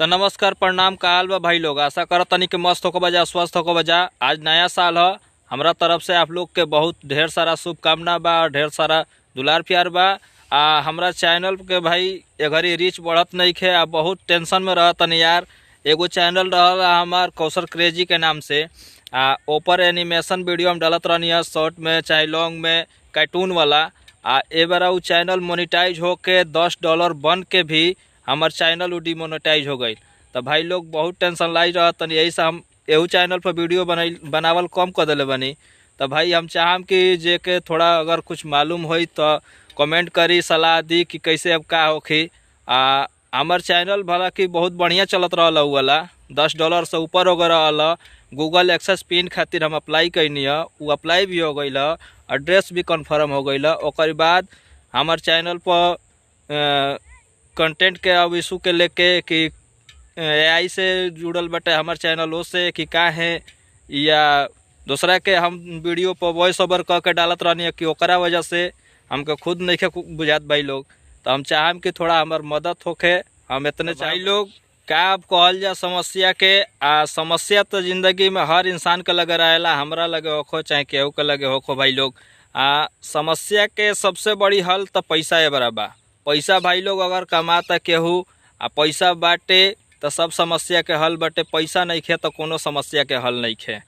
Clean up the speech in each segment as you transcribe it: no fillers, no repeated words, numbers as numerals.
तो नमस्कार प्रणाम का हाल बा भाई लोग। आशा करत तनी कि मस्त होकर बजा, स्वस्थ होकर बजा। आज नया साल है, हमरा तरफ से आप लोग के बहुत ढेर सारा शुभकामना बा और ढेर सारा दुलार प्यार बा। हमरा चैनल के भाई ए घड़ी रीच बढ़त नहीं खे, बहुत टेंशन में रह तनी यार। एगो चैनल रहा हमार कौशल क्रेजी के नाम से, ओपर एनिमेशन वीडियो हम डालत रहनी है, शॉर्ट में चाहे लॉन्ग में, कार्टून वाला। ए बार उ चैनल मोनिटाइज होके $10 बन के भी हमार चैनल डिमोनेटाइज हो गई। तो भाई लोग बहुत टेंशन लाई रहा तनी, यही से हम एहू चैनल पर वीडियो बनावल कम कर दिले बनी। तो भाई हम चाहम कि जे के थोड़ा अगर कुछ मालूम हो तो कमेंट करी, सलाह दी कि कैसे अब का होखी। हमार चैनल भला कि बहुत बढ़िया चलत रहा वाला, $10 से ऊपर हो गया। गूगल एक्सेस पिन खातिर हम अप्लाई कैनी है, वो अप्लाई भी हो गई, एड्रेस भी कन्फर्म हो गई। ओकर बाद हमार चैनल पर कंटेंट के अब इशू के लेके कि एआई से जुड़ल बटे हमार चैनल से कि का है, या दूसरा के हम वीडियो पर वॉइस ओवर कह के डालत रहनी है कि ओकरा वजह से हमके खुद नहीं बुझात भाई लोग। तो हम चाहम कि थोड़ा हमार मदद होके। हम इतने भाई लोग का अब कहल जा समस्या के। समस्या तो जिंदगी में हर इंसान के लगे रहेला, हमरा लगे होखो चाहे केहू के लगे होखो भाई लोग। समस्या के सबसे बड़ी हल तो पैसा है बराबर। पैसा भाई लोग अगर कमाता केहू पैसा बाटे तो सब समस्या के हल बाटे। पैसा नहीं खे तो कोनो समस्या के हल नहीं खे।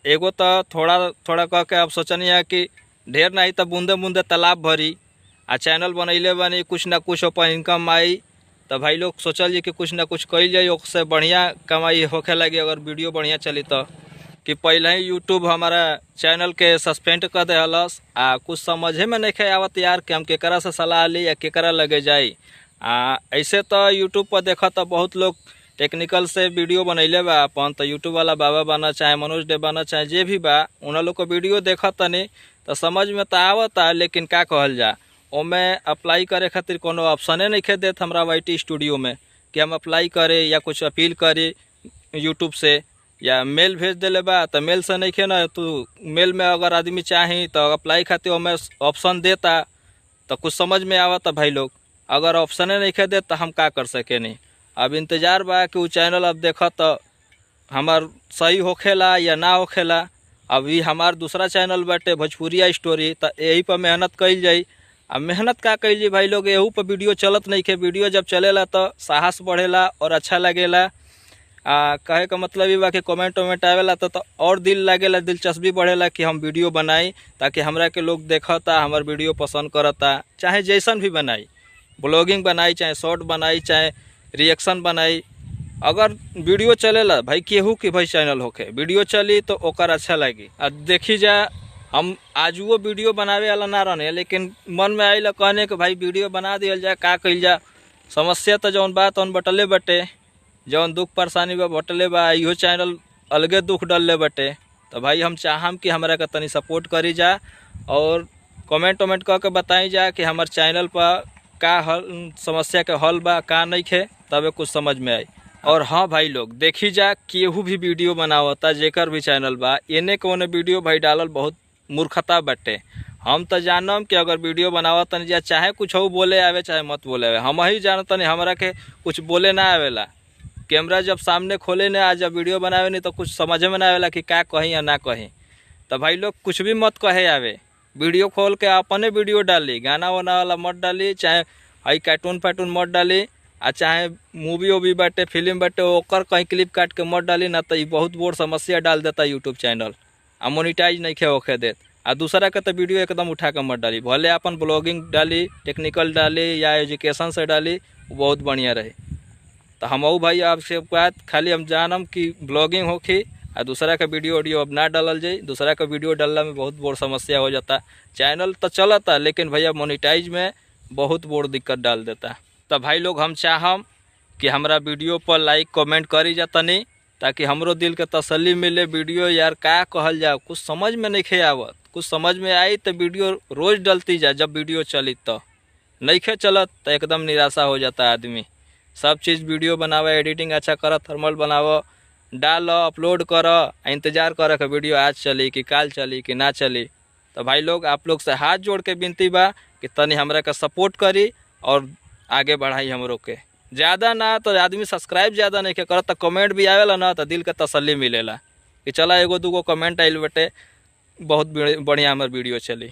एगो तो थोड़ा थोड़ा कह के अब सोचनी है कि ढेर नहीं तो बूंदे बूंदे तालाब भरी। चैनल बनैले बनी, कुछ ना कुछ ओपर इनकम आई तो भाई लोग सोचल जी कि कुछ ना कुछ कल जाए, उससे बढ़िया कमाई होखे लगी अगर वीडियो बढ़िया चली तो। कि पहले ही यूट्यूब हमारा चैनल के सस्पेंड कर देहलस। कुछ समझे में नहीं आवत यार कि हम केकरा से सलाह ली या केकरा लगे जाई। ऐसे तो यूट्यूब पर देखा तो बहुत लोग टेक्निकल से वीडियो बनैले बा अपन। तो यूट्यूब वाला बाबा बना चाहे मनोज डे बना चाहे जे भी बा, उन लोग को वीडियो देखा तनी तो समझ में तो आवता, लेकिन का कहल जा ओमे अप्लाई करे खातिर कोनो ऑप्शने नहीं खे देत हमरा वाईटी स्टूडियो में कि हम अप्लाई करे या कुछ अपील करे यूट्यूब से, या मेल भेज दिले बा तो मेल से नहीं खे ना। तो मेल में अगर आदमी चाही तो अप्लाई खातिर ओमे ऑप्शन देता तो कुछ समझ में आवता भाई लोग। अगर ऑप्शने नहीं खे देता तो हम का कर सके नहीं। अब इंतज़ार बा कि वो चैनल अब देखा तो हमार सही होखेला या ना होखेला। अभी हमार दूसरा चैनल बाटे भोजपुरिया स्टोरी, तो यही पर मेहनत कइल जाई। अब मेहनत का कइल जाई भाई लोग, यहू पर वीडियो चलत नहीं खे। वीडियो जब चलेला तो साहस बढ़ेला और अच्छा लगेला। कहे का मतलब ये बा कि कमेंट वमेंट आवेला तो और दिल लागेला, दिलचस्पी बढ़ेला कि हम वीडियो बनाई ताकि हमरा के लोग देखता, हमार वीडियो पसंद करता। चाहे जैसन भी बनाई, ब्लॉगिंग बनाई चाहे शॉर्ट बनाई चाहे रिएक्शन बनाई, अगर वीडियो चलेला भाई केहू के भाई चैनल होके वीडियो चली तो ओकर अच्छा लगी। देखी जा हम आज वो वीडियो बनावे वाला ना रहने, लेकिन मन में आइल कहने कि भाई वीडियो बना दिया जाए, का कइल जा। समस्या तो जौन बात उन बटले बटे, जौन दुख परेशानी बा बटले बा, इहो चैनल अलगे दुख डलले बटे। तो भाई हम चाहम कि हमरा के तनी सपोर्ट करी जा और कमेंट वमेंट कह के बताई जा कि हमार चैनल पर का हल समस्या के हल बा का नहीं खे, तबे कुछ समझ में आई। और हाँ भाई लोग देखी जा केहू भी वीडियो बनावता जेकर भी चैनल बा, एने कौने वीडियो भाई डालल बहुत मूर्खता बटे। हम तो जानम कि अगर वीडियो बनावत जा चाहे कुछ हो बोले आवे चाहे मत बोले आवे, हम ही जानतनी हमरा के कुछ बोले ना आवेला। कैमरा जब सामने खोले ना आ जब वीडियो बनावे नहीं तो कुछ समझ में ना आवेला कि का कहीं या ना कहीं। तो भाई लोग कुछ भी मत कहे आवे, वीडियो खोल के अपने वीडियो डाली, गाना वाना वाला मत डाली, चाहे आई कार्टून फार्टून मत डाली, चाहे मूवी वूवी बाटे फिल्म बाटे ओकर कहीं क्लिप काट के मत डाली, ना तो ये बहुत बड़ समस्या डाल देता यूट्यूब चैनल। मोनिटाइज नहीं खे होखे देत। दूसरा के तो वीडियो एकदम उठा के मत डाली, भले अपन ब्लॉगिंग डाली, टेक्निकल डाली या एजुकेशन से डाली, वो बहुत बढ़िया रहे। तो हम भाई आपसे बात खाली हम जानम कि ब्लॉगिंग होखी दूसरा का वीडियो अब ना डालल जाए। दूसरा का वीडियो डालने में बहुत बड़ समस्या हो जाता। चैनल तो चलता लेकिन भैया मोनिटाइज में बहुत बड़ दिक्कत डाल देता। तो भाई लोग हम चाहम कि हमरा वीडियो पर लाइक कमेंट करी जातनी ताकि हमरो दिल के तसल्ली मिले। वीडियो यार का कहल जा कुछ समझ में नहीं खे आवत, कुछ समझ में आई तो वीडियो रोज़ डलती जा। जब वीडियो चली तो नहीं खे चलत तो एकदम निराशा हो जाता आदमी। सब चीज़ वीडियो बनावे, एडिटिंग अच्छा कर, थर्मल बनावो, डाल अपलोड कर, इंतज़ार कर कि वीडियो आज चली कि काल चली कि ना चली। तो भाई लोग आप लोग से हाथ जोड़ के विनती बा कि तनी हमरा का सपोर्ट करी और आगे बढ़ाई हमरों के। ज़्यादा ना तो आदमी सब्सक्राइब ज़्यादा नहीं के करत तो कमेंट भी आवेला ना तो दिल के तसल्ली मिलेला कि चला एगो दूगो कमेंट आइल बटे, बहुत बढ़िया हमार वीडियो चली।